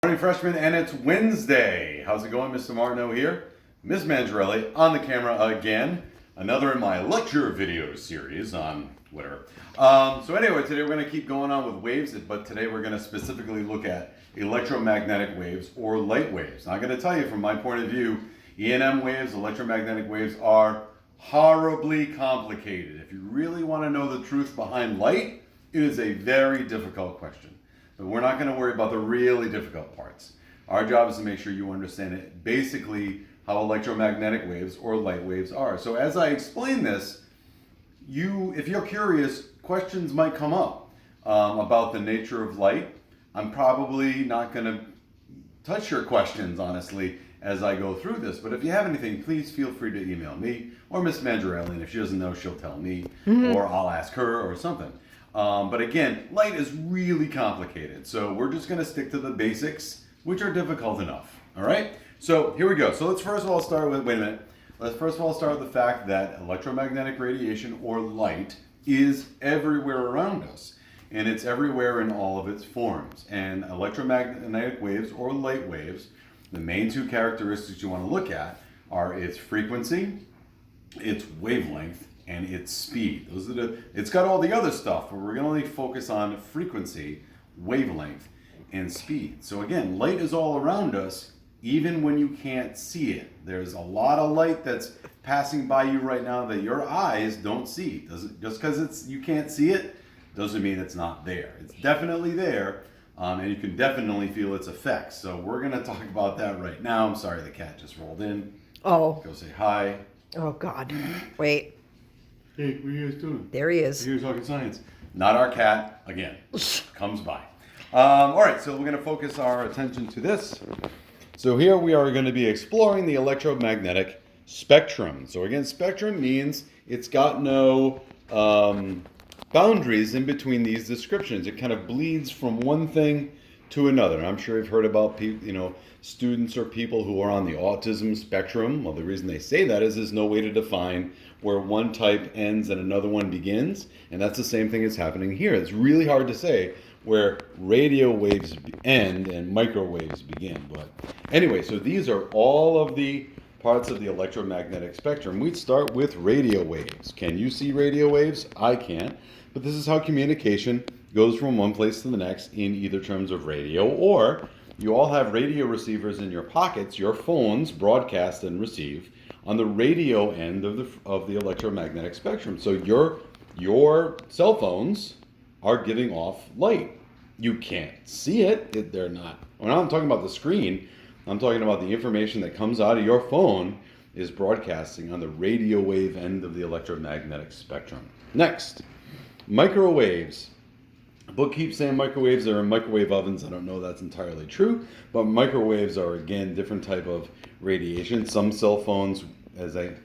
Morning, freshmen, and it's Wednesday. How's it going, Mr. Martineau here? Ms. Mangiarelli on the camera again. Another in my lecture video series on whatever. So anyway, today we're going to keep going on with waves, but today we're going to specifically look at electromagnetic waves or light waves. Now, I'm going to tell you from my point of view, E&M waves, electromagnetic waves are horribly complicated. If you really want to know the truth behind light, it is a very difficult question. But we're not going to worry about the really difficult parts. Our job is to make sure you understand it, basically how electromagnetic waves or light waves are. So as I explain this, if you're curious, questions might come up about the nature of light. I'm probably not going to touch your questions, honestly, as I go through this. But if you have anything, please feel free to email me or Miss Mangiarelli. And if she doesn't know, she'll tell me, or I'll ask her or something. But again, light is really complicated. So we're just going to stick to the basics, which are difficult enough. All right? So here we go. So let's first of all start with, Let's first of all start with the fact that electromagnetic radiation or light is everywhere around us. And it's everywhere in all of its forms. And electromagnetic waves or light waves, the main two characteristics you want to look at are its frequency, its wavelength, and its speed. It's got all the other stuff, but we're going to only focus on frequency, wavelength, and speed. So again, light is all around us, even when you can't see it. There's a lot of light that's passing by you right now that your eyes don't see. Just because you can't see it, doesn't mean it's not there. It's definitely there, and you can definitely feel its effects. So we're going to talk about that right now. I'm sorry, the cat just rolled in. Oh. Go say hi. Oh, God. Wait. Hey, what are you guys doing? There he is. You're talking science. Not our cat, again, comes by. All right, so we're going to focus our attention to this. So here we are going to be exploring the electromagnetic spectrum. So again, spectrum means it's got no boundaries in between these descriptions. It kind of bleeds from one thing to another. And I'm sure you've heard about people, students or people who are on the autism spectrum. Well, the reason they say that is there's no way to define where one type ends and another one begins. And that's the same thing that's happening here. It's really hard to say where radio waves end and microwaves begin. But anyway, so these are all of the parts of the electromagnetic spectrum. We'd start with radio waves. Can you see radio waves? I can't. But this is how communication goes from one place to the next in either terms of radio, or you all have radio receivers in your pockets. Your phones broadcast and receive on the radio end of the electromagnetic spectrum. So your cell phones are giving off light. You can't see it. They're not. When I'm talking about the screen, I'm talking about the information that comes out of your phone is broadcasting on the radio wave end of the electromagnetic spectrum. Next, microwaves. The book keeps saying microwaves are in microwave ovens. I don't know that's entirely true, but microwaves are, again, different type of radiation. Some cell phones, as they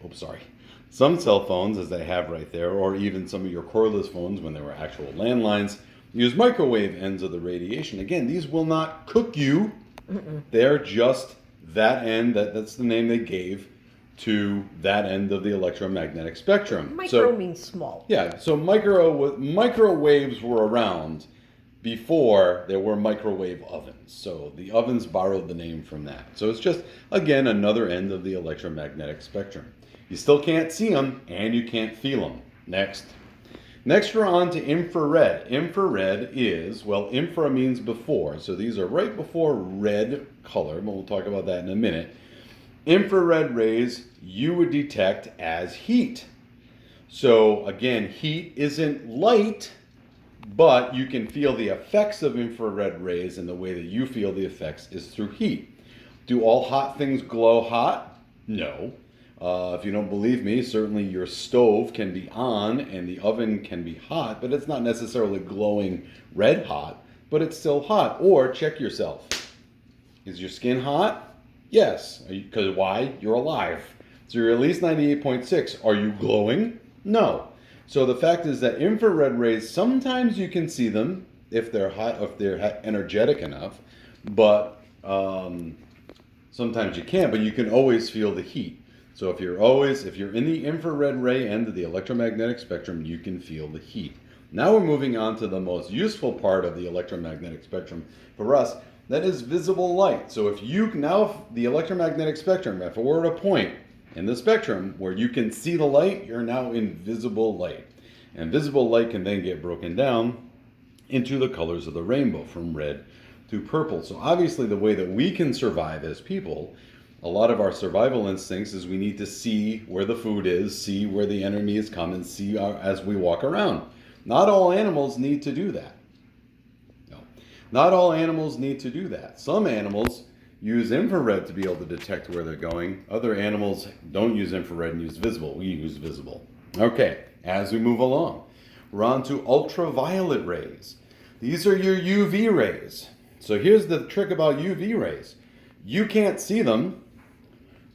have right there, or even some of your cordless phones when they were actual landlines, use microwave ends of the radiation. Again, these will not cook you. They're just that end. That's the name they gave to that end of the electromagnetic spectrum. Micro means small. Yeah, so microwaves were around before there were microwave ovens. So the ovens borrowed the name from that. So it's just, again, another end of the electromagnetic spectrum. You still can't see them, and you can't feel them. Next we're on to infrared. Infrared is, well, infra means before. So these are right before red color, but we'll talk about that in a minute. Infrared rays you would detect as heat. So again, heat isn't light, but you can feel the effects of infrared rays, and the way that you feel the effects is through heat. Do all hot things glow hot? No. If you don't believe me, certainly your stove can be on and the oven can be hot, but it's not necessarily glowing red hot, but it's still hot. Or check yourself. Is your skin hot? Yes. Because why? You're alive. So you're at least 98.6. Are you glowing? No. So the fact is that infrared rays, sometimes you can see them if they're hot, if they're energetic enough, but sometimes you can't, but you can always feel the heat. So if you're in the infrared ray end of the electromagnetic spectrum, you can feel the heat. Now we're moving on to the most useful part of the electromagnetic spectrum for us, That is visible light. So if the electromagnetic spectrum, if it were at a point in the spectrum where you can see the light, you're now in visible light. And visible light can then get broken down into the colors of the rainbow, from red to purple. So obviously the way that we can survive as people, a lot of our survival instincts is we need to see where the food is, see where the enemy is coming, see as we walk around. Not all animals need to do that. No. Not all animals need to do that. Some animals use infrared to be able to detect where they're going. Other animals don't use infrared and use visible. We use visible. Okay, as we move along, we're on to ultraviolet rays. These are your UV rays. So here's the trick about UV rays. You can't see them,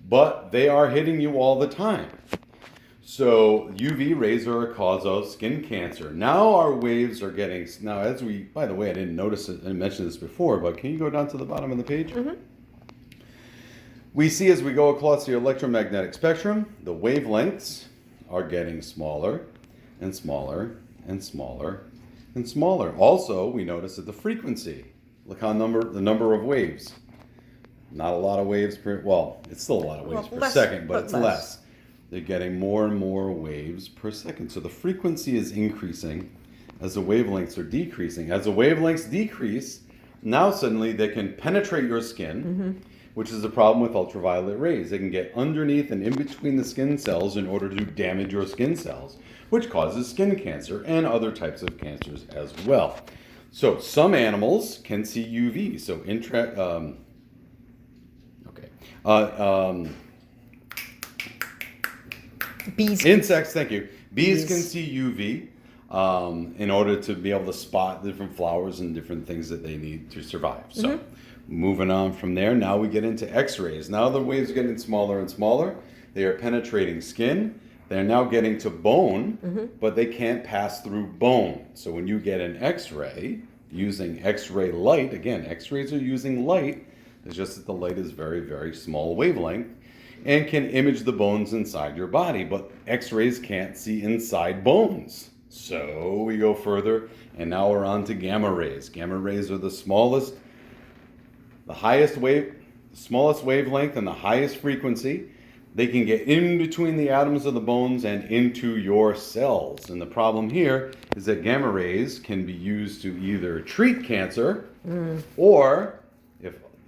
but they are hitting you all the time. So UV rays are a cause of skin cancer. Now our waves are getting, by the way, I didn't mention this before, but can you go down to the bottom of the page? Mm-hmm. We see as we go across the electromagnetic spectrum, the wavelengths are getting smaller and smaller and smaller and smaller. Also, we notice that the frequency, look how the number of waves. Not a lot of waves it's still a lot of waves per second, but it's less. They're getting more and more waves per second. So the frequency is increasing as the wavelengths are decreasing. As the wavelengths decrease, now suddenly they can penetrate your skin, which is the problem with ultraviolet rays. They can get underneath and in between the skin cells in order to damage your skin cells, which causes skin cancer and other types of cancers as well. So some animals can see UV. So Bees. Insects, thank you. Bees can see UV in order to be able to spot different flowers and different things that they need to survive. So moving on from there, now we get into X-rays. Now the waves are getting smaller and smaller. They are penetrating skin. They're now getting to bone, but they can't pass through bone. So when you get an X-ray using X-ray light, again, X-rays are using light. It's just that the light is very, very small wavelength and can image the bones inside your body, but X-rays can't see inside bones. So we go further, and now we're on to gamma rays. Gamma rays are the smallest wavelength and the highest frequency. They can get in between the atoms of the bones and into your cells. And the problem here is that gamma rays can be used to either treat cancer or,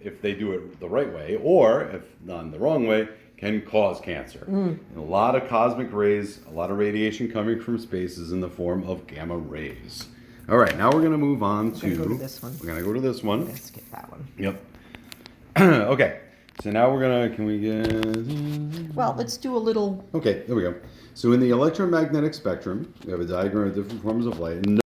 if they do it the right way, or if done the wrong way, can cause cancer. And a lot of cosmic rays, a lot of radiation coming from space is in the form of gamma rays. All right, now we're going to move on to this one. We're going to go to this one. Let's skip that one. Yep. Okay. So now can we get... Well, let's do a little... Okay, there we go. So in the electromagnetic spectrum, we have a diagram of different forms of light.